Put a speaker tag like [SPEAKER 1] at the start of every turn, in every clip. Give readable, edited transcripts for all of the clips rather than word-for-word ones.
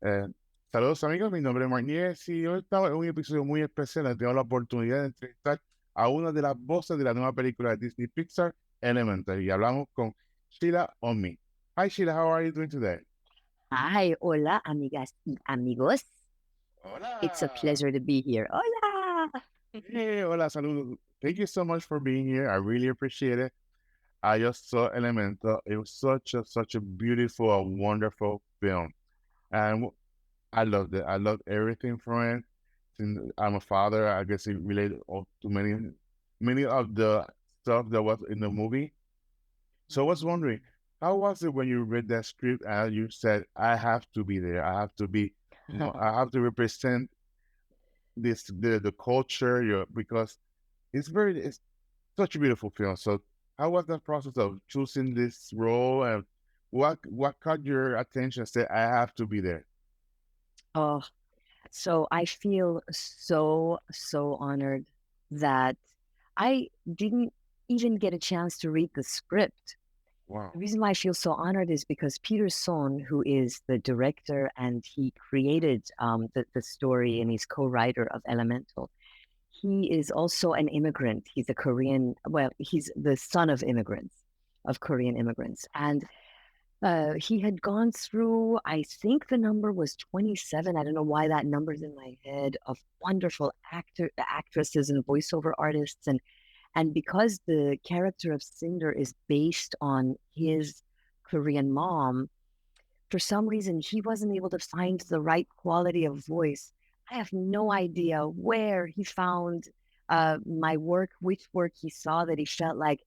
[SPEAKER 1] Eh, Saludos amigos, mi nombre es Marnier y hoy estamos en un episodio muy especial. Tengo la oportunidad de entrevistar a una de las voces de la nueva película de Disney Pixar, Elemental, y hablamos con Shila Ommi. Hi Sheila, how are you doing today?
[SPEAKER 2] Hi, hola, amigas y amigos. It's a
[SPEAKER 1] Hola.
[SPEAKER 2] pleasure to be here. Hola.
[SPEAKER 1] Hey, hola, saludos. Thank you so much for being here. I really appreciate it. I just saw Elemental. It was such a beautiful and wonderful film. And I loved it. I loved everything from it. Since I'm a father, I guess it related to many of the stuff that was in the movie. So I was wondering, how was it when you read that script and you said, I have to be there. I have to be, I have to represent the culture, because it's such a beautiful film. So how was the process of choosing this role, and what caught your attention? Said, I have to be there.
[SPEAKER 2] Oh, so I feel so honored that I didn't even get a chance to read the script.
[SPEAKER 1] Wow.
[SPEAKER 2] The reason why I feel so honored is because Peter Sohn, who is the director and he created the story and he's co-writer of Elemental, he is also an immigrant. He's a Korean, well, he's the son of immigrants, of Korean immigrants. And he had gone through, I think the number was 27. I don't know why that number's in my head, of wonderful actresses and voiceover artists. And because the character of Cinder is based on his Korean mom, for some reason he wasn't able to find the right quality of voice. I have no idea where he found my work, which work he saw that he felt like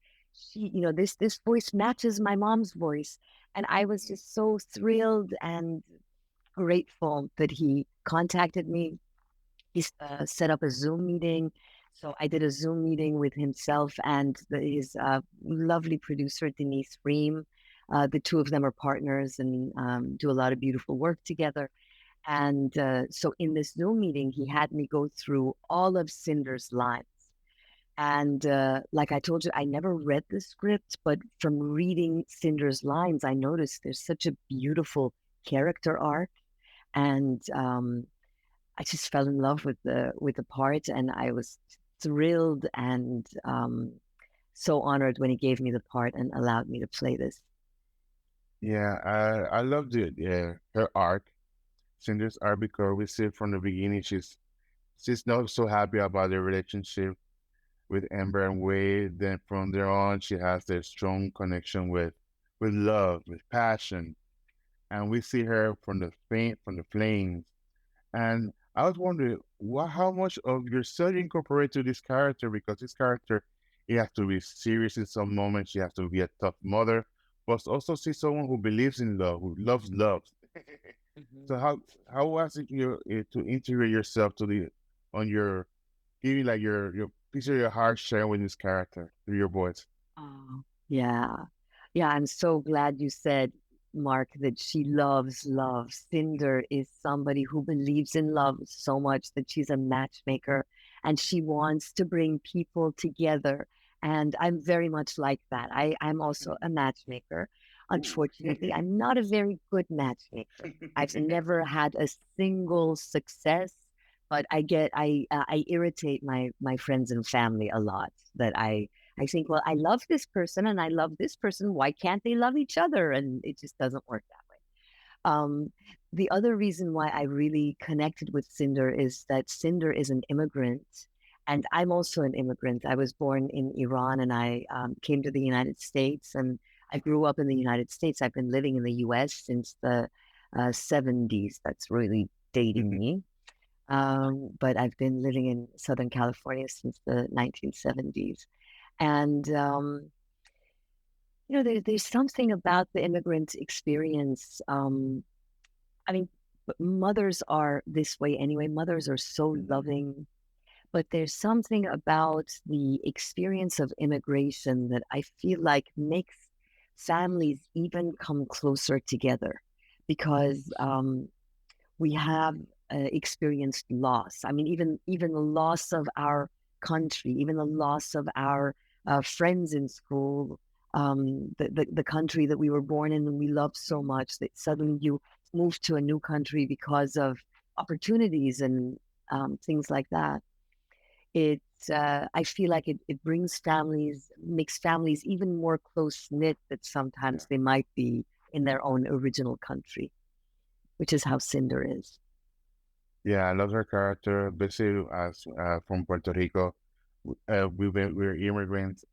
[SPEAKER 2] this voice matches my mom's voice. And I was just so thrilled and grateful that he contacted me. He set up a Zoom meeting. So I did a Zoom meeting with himself and his lovely producer, Denise Ream. The two of them are partners and do a lot of beautiful work together. And so in this Zoom meeting, he had me go through all of Cinder's lines. And like I told you, I never read the script, but from reading Cinder's lines, I noticed there's such a beautiful character arc. And I just fell in love with the part, and I was thrilled and so honored when he gave me the part and allowed me to play this.
[SPEAKER 1] Yeah, I loved it. Yeah, her arc, Cinder's arc, because we see from the beginning she's not so happy about their relationship with Amber and Wade. Then from there on, she has this strong connection with love, with passion, and we see her from the flames. And I was wondering, how much of your study incorporate to this character, because this character, he has to be serious in some moments. She has to be a tough mother, but also see someone who believes in love, who loves love. So
[SPEAKER 2] Mhm.
[SPEAKER 1] how was it to integrate yourself to the on your giving like your piece of your heart sharing with this character through your voice?
[SPEAKER 2] Oh, yeah. Yeah, I'm so glad you said, Mark, that she loves love. Cinder is somebody who believes in love so much that she's a matchmaker and she wants to bring people together. And I'm very much like that. I'm also a matchmaker.
[SPEAKER 1] Ooh.
[SPEAKER 2] Unfortunately, I'm not a very good matchmaker. I've never had a single success, but I irritate my friends and family a lot that I think, well, I love this person and I love this person. Why can't they love each other? And it just doesn't work that way. The other reason why I really connected with Cinder is that Cinder is an immigrant. And I'm also an immigrant. I was born in Iran and I came to the United States and I grew up in the United States. I've been living in the US since the 70s. That's really dating me. But I've been living in Southern California since the 1970s. And there's something about the immigrant experience. I mean, mothers are this way anyway. Mothers are so loving, but there's something about the experience of immigration that I feel like makes families even come closer together because we have experienced loss. I mean, even the loss of our country, even the loss of our friends in school, the country that we were born in and we love so much that suddenly you moved to a new country because of opportunities and things like that. I feel like it brings families, makes families even more close knit that
[SPEAKER 1] Yeah.
[SPEAKER 2] sometimes they might be in their own original country, which is how Cinder is.
[SPEAKER 1] Yeah, I love her character. Basically, as from Puerto Rico, we're immigrants.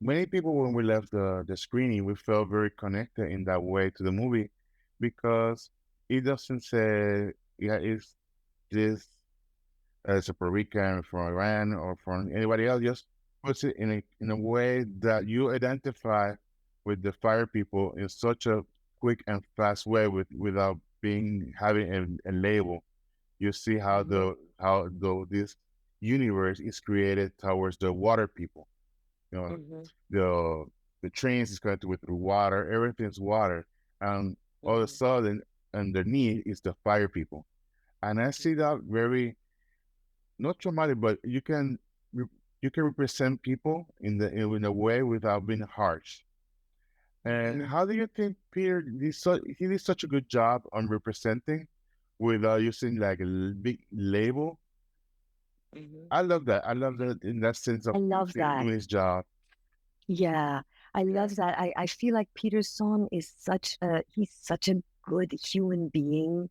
[SPEAKER 1] Many people, when we left the screening, we felt very connected in that way to the movie because it doesn't say, yeah, it's this as a Puerto Rican from Iran or from anybody else. Just puts it in a way that you identify with the fire people in such a quick and fast way without being having a label. You see how
[SPEAKER 2] Mm-hmm.
[SPEAKER 1] this universe is created towards the water people. You know,
[SPEAKER 2] Mm-hmm.
[SPEAKER 1] the the trains is connected with the water, everything's water, and all of a
[SPEAKER 2] Mm-hmm.
[SPEAKER 1] sudden underneath is the fire people. And I see that very not traumatic, but you can represent people in a way without being harsh. And
[SPEAKER 2] Mm-hmm.
[SPEAKER 1] how do you think he did such a good job on representing without using like a big label?
[SPEAKER 2] Mm-hmm.
[SPEAKER 1] I love that. I love that in that sense
[SPEAKER 2] I
[SPEAKER 1] of
[SPEAKER 2] love that.
[SPEAKER 1] doing his job.
[SPEAKER 2] Yeah, I
[SPEAKER 1] Yeah.
[SPEAKER 2] love that. I feel like Peter Sohn is he's such a good human being.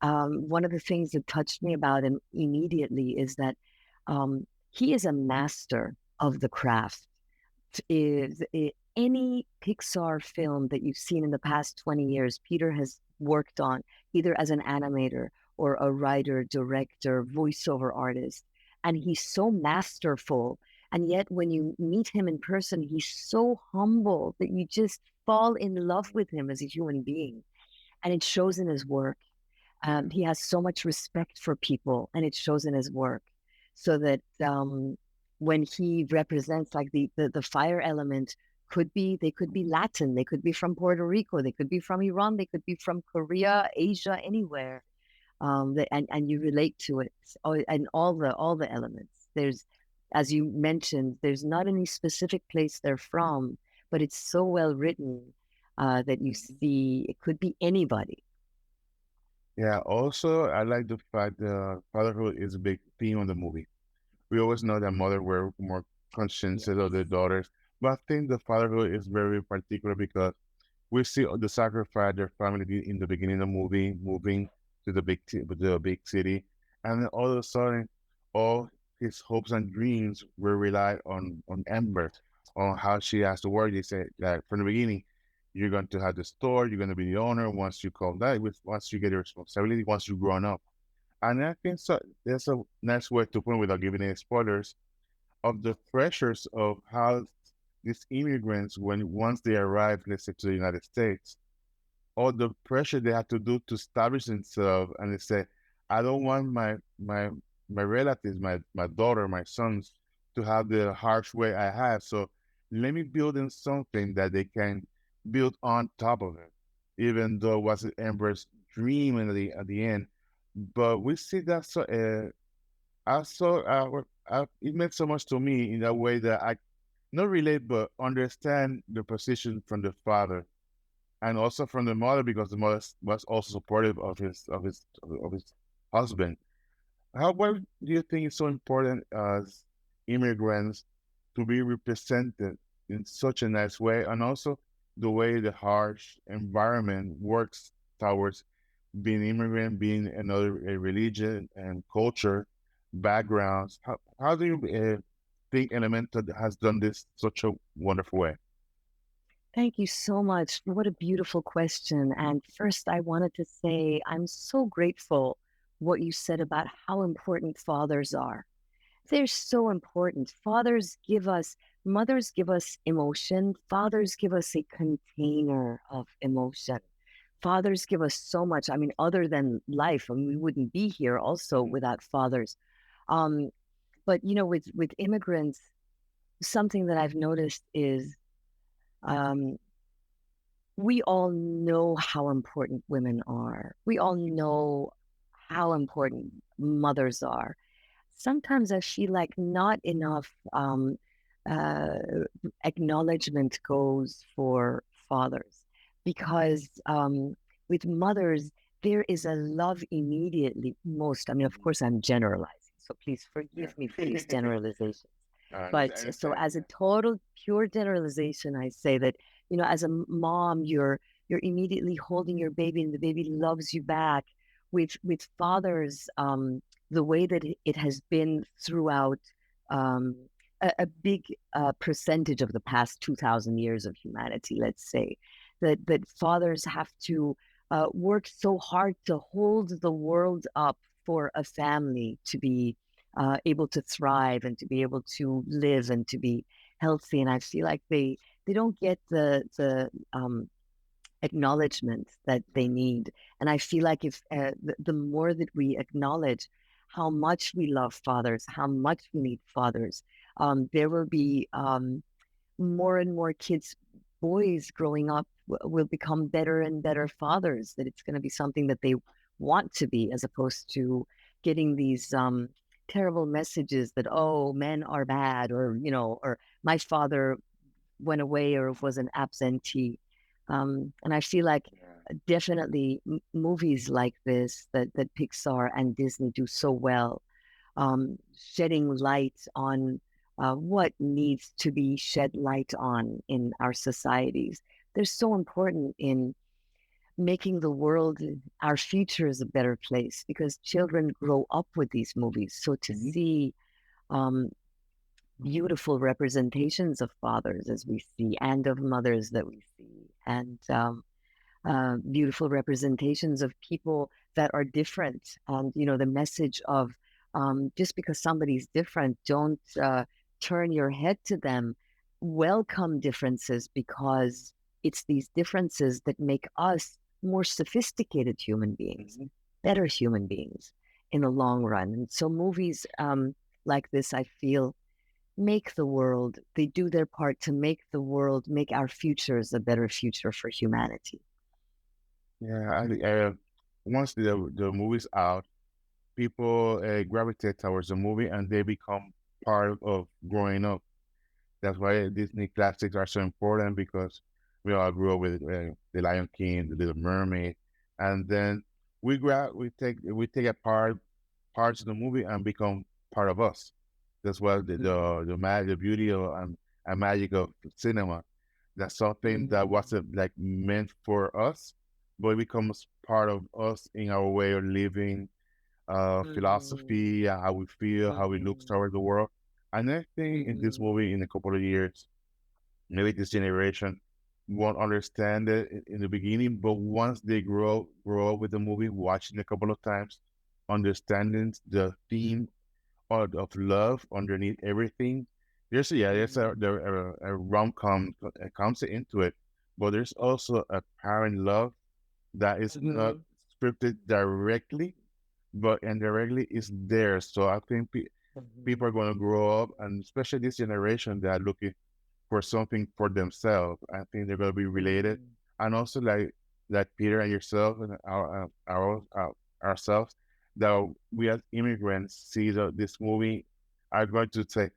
[SPEAKER 2] One of the things that touched me about him immediately is that he is a master of the craft. Any Pixar film that you've seen in the past 20 years, Peter has worked on either as an animator or a writer, director, voiceover artist. And he's so masterful. And yet, when you meet him in person, he's so humble that you just fall in love with him as a human being. And it shows in his work.
[SPEAKER 1] Yeah.
[SPEAKER 2] He has so much respect for people, and it shows in his work. So that when he represents like the fire element, they could be Latin, they could be from Puerto Rico, they could be from Iran, they could be from Korea, Asia, anywhere. And you relate to it, and all the elements. There's, as you mentioned, there's not any specific place they're from, but it's so well written that you
[SPEAKER 1] Mhm.
[SPEAKER 2] see it could be anybody.
[SPEAKER 1] Yeah. Also, I like the fact that fatherhood is a big theme of the movie. We always know that mother were more conscious
[SPEAKER 2] Yes.
[SPEAKER 1] of their daughters, but I think the fatherhood is very particular because we see the sacrifice their family did in the beginning of the movie, moving to the big city, and then all of a sudden, all his hopes and dreams were relied on Amber, on how she has to work. They said that from the beginning, you're going to have the store, you're going to be the owner once you call that, once you get your responsibility, once you grown up. And I think so. There's a nice way to put it without giving any spoilers of the pressures of how these immigrants, when once they arrive, let's say to the United States, all the pressure they have to do to establish themselves, and they say, I don't want my relatives, my daughter, my sons, to have the harsh way I have. So let me build in something that they can build on top of it, even though it was Amber's dream at the end. But we see that so I saw it meant so much to me in that way that I not relate but understand the position from the father and also from the mother because the mother was also supportive of his husband. How why do you think it's so important as immigrants to be represented in such a nice way, and also the way the harsh environment works towards being immigrant, being another religion and culture backgrounds? How do you think Elemental has done this such a wonderful way?
[SPEAKER 2] Thank you so much. What a beautiful question. And first, I wanted to say I'm so grateful what you said about how important fathers are. They're so important. Mothers give us emotion. Fathers give us a container of emotion. Fathers give us so much. I mean, other than life, I mean, we wouldn't be here also
[SPEAKER 1] Mhm.
[SPEAKER 2] without fathers. Um, but with immigrants, something that I've noticed is um, we all know how important women are. We all know how important mothers are. Sometimes I feel like not enough uh, acknowledgement goes for fathers because with mothers, there is a love immediately. Most, I mean, of
[SPEAKER 1] Mhm.
[SPEAKER 2] course, I'm generalizing, so please
[SPEAKER 1] Yeah.
[SPEAKER 2] forgive me for these generalizations.
[SPEAKER 1] I
[SPEAKER 2] But so,
[SPEAKER 1] understand.
[SPEAKER 2] as a total pure generalization, I say that, as a mom, you're immediately holding your baby, and the baby loves you back. With fathers, the way that it has been throughout um, a big percentage of the past 2,000 years of humanity, let's say, that fathers have to work so hard to hold the world up for a family to be able to thrive and to be able to live and to be healthy. And I feel like they don't get the acknowledgement that they need. And I feel like if the more that we acknowledge how much we love fathers, how much we need fathers, there will be more and more kids, boys growing up will become better and better fathers, that it's going to be something that they want to be, as opposed to getting these terrible messages that, oh, men are bad, or, or my father went away or was an absentee. And I feel like
[SPEAKER 1] Yeah.
[SPEAKER 2] definitely movies like this that Pixar and Disney do so well, shedding light on what needs to be shed light on in our societies. They're so important in making the world, our future, is a better place, because children grow up with these movies. So to
[SPEAKER 1] Mhm.
[SPEAKER 2] see um, beautiful representations of fathers, as we see, and of mothers that we see, and beautiful representations of people that are different. And, the message of just because somebody's different, don't turn your head to them. Welcome differences, because it's these differences that make us more sophisticated human beings,
[SPEAKER 1] Mhm.
[SPEAKER 2] better human beings in the long run. And so movies like this, I feel, make the world, they do their part to make the world, make our futures a better future for humanity.
[SPEAKER 1] Yeah. Once the movie's out, people gravitate towards the movie and they become part of growing up. That's why Disney classics are so important because we all grew up with The Lion King, The Little Mermaid, and then we take a parts of the movie and become part of us. That's what the beauty of and magic of cinema. That's something that
[SPEAKER 2] Mm-hmm.
[SPEAKER 1] wasn't like meant for us, but it becomes part of us in our way of living,
[SPEAKER 2] Mm-hmm.
[SPEAKER 1] philosophy, how we feel, how we look
[SPEAKER 2] Mm-hmm.
[SPEAKER 1] toward the world. And I think in this
[SPEAKER 2] Mm-hmm.
[SPEAKER 1] movie, in a couple of years, maybe this generation won't understand it in the beginning, but once they grow up with the movie, watching a couple of times, understanding the theme of love underneath everything. There's
[SPEAKER 2] Mm-hmm.
[SPEAKER 1] a rom-com comes into it, but there's also a parent love that is not
[SPEAKER 2] Mm-hmm.
[SPEAKER 1] scripted directly, but indirectly is there. So I think
[SPEAKER 2] Mm-hmm.
[SPEAKER 1] people are going to grow up, and especially this generation, that are looking for something for themselves. I think they're going to be related,
[SPEAKER 2] Mm-hmm.
[SPEAKER 1] and also like Peter and yourself and ourselves, that we as immigrants see this movie are going to say,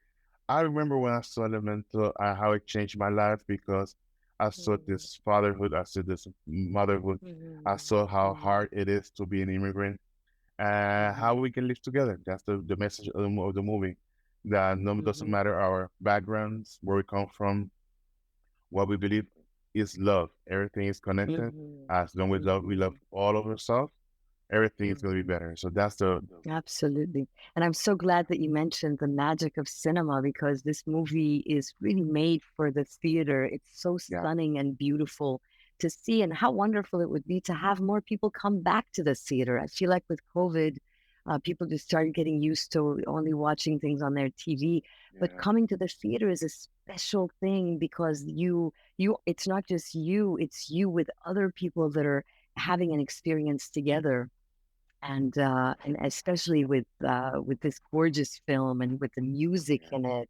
[SPEAKER 1] I remember when I saw Elemental, how it changed my life because I saw this fatherhood, I saw this motherhood, I saw how
[SPEAKER 2] Mm-hmm.
[SPEAKER 1] hard it is to be an immigrant and how
[SPEAKER 2] Mm-hmm.
[SPEAKER 1] we can live together. That's the message of the movie. That no doesn't
[SPEAKER 2] Mm-hmm.
[SPEAKER 1] matter our backgrounds, where we come from, what we believe is love. Everything is connected.
[SPEAKER 2] Mm-hmm.
[SPEAKER 1] As long as we love
[SPEAKER 2] Mm-hmm.
[SPEAKER 1] all of ourselves, everything is going to be
[SPEAKER 2] Mm-hmm.
[SPEAKER 1] better. So that's the
[SPEAKER 2] Absolutely. And I'm so glad that you mentioned the magic of cinema, because this movie is really made for the theater. It's so
[SPEAKER 1] yeah.
[SPEAKER 2] stunning and beautiful to see, and how wonderful it would be to have more people come back to the theater. I feel like with COVID, people just started getting used to only watching things on their TV, but
[SPEAKER 1] Yeah.
[SPEAKER 2] coming to the theater is a special thing, because it's not just you, it's you with other people that are having an experience together. And especially with this gorgeous film and with the music
[SPEAKER 1] Yeah.
[SPEAKER 2] in it,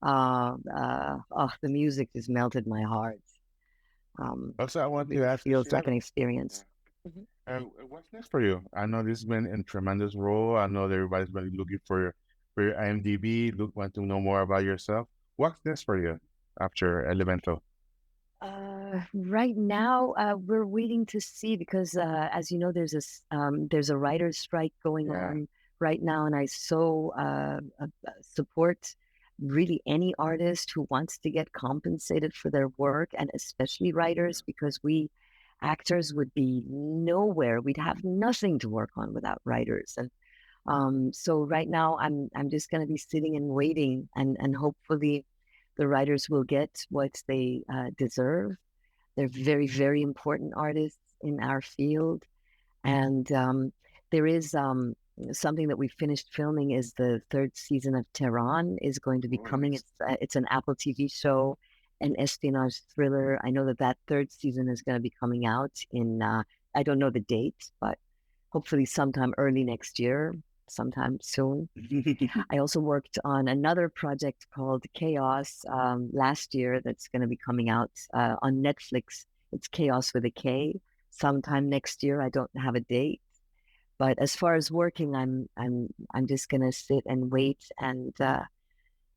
[SPEAKER 2] the music just melted my heart. Um,
[SPEAKER 1] Also, I want to
[SPEAKER 2] really
[SPEAKER 1] ask you,
[SPEAKER 2] feels like
[SPEAKER 1] Sheila,
[SPEAKER 2] an experience. Mhm.
[SPEAKER 1] what's next for you? I know this has been a tremendous role. I know that everybody's been looking for your IMDb, want to know more about yourself. What's next for you after Elemental?
[SPEAKER 2] Right now, we're waiting to see because, as you know, there's a writer's strike going
[SPEAKER 1] Yeah.
[SPEAKER 2] on right now, and I so support really any artist who wants to get compensated for their work, and especially writers, because we actors would be nowhere. We'd have nothing to work on without writers, and so right now, I'm just going to be sitting and waiting, and hopefully, the writers will get what they deserve. They're very, very important artists in our field. And there is something that we finished filming is the third season of Tehran is going to be
[SPEAKER 1] Oh,
[SPEAKER 2] coming.
[SPEAKER 1] nice.
[SPEAKER 2] It's an Apple TV show, an espionage thriller. I know that that third season is going to be coming out in I don't know the date, but hopefully sometime early next year, sometime soon. I also worked on another project called Chaos last year that's going to be coming out on Netflix. It's Chaos with a K sometime next year. I don't have a date, but as far as working, I'm just going to sit and wait and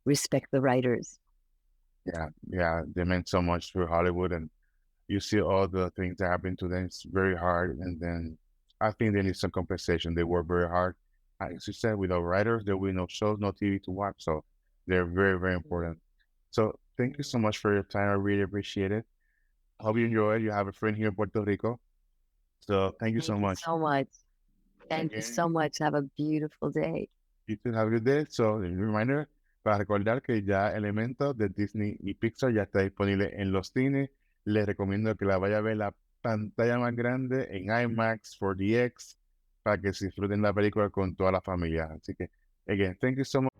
[SPEAKER 2] respect the writers.
[SPEAKER 1] Yeah, yeah, they meant so much for Hollywood, and you see all the things that happen to them. It's very hard, and then I think they need some compensation. They work very hard. As you said, without writers, there will be no shows, no TV to watch. So they're very, very important. So thank you so much for your time. I really appreciate it. Hope you enjoy it. You have a friend here in Puerto Rico. So thank you so
[SPEAKER 2] Thank you
[SPEAKER 1] much.
[SPEAKER 2] so much. Thank you
[SPEAKER 1] Again,
[SPEAKER 2] so much. Have a beautiful day.
[SPEAKER 1] you too have a good day. So, a reminder, para recordar que ya Elementos de Disney y Pixar ya está disponible en los cines. Les recomiendo que la vaya a ver la pantalla más grande en IMAX 4DX para que se disfruten la película con toda la familia. Así que, again, thank you so much.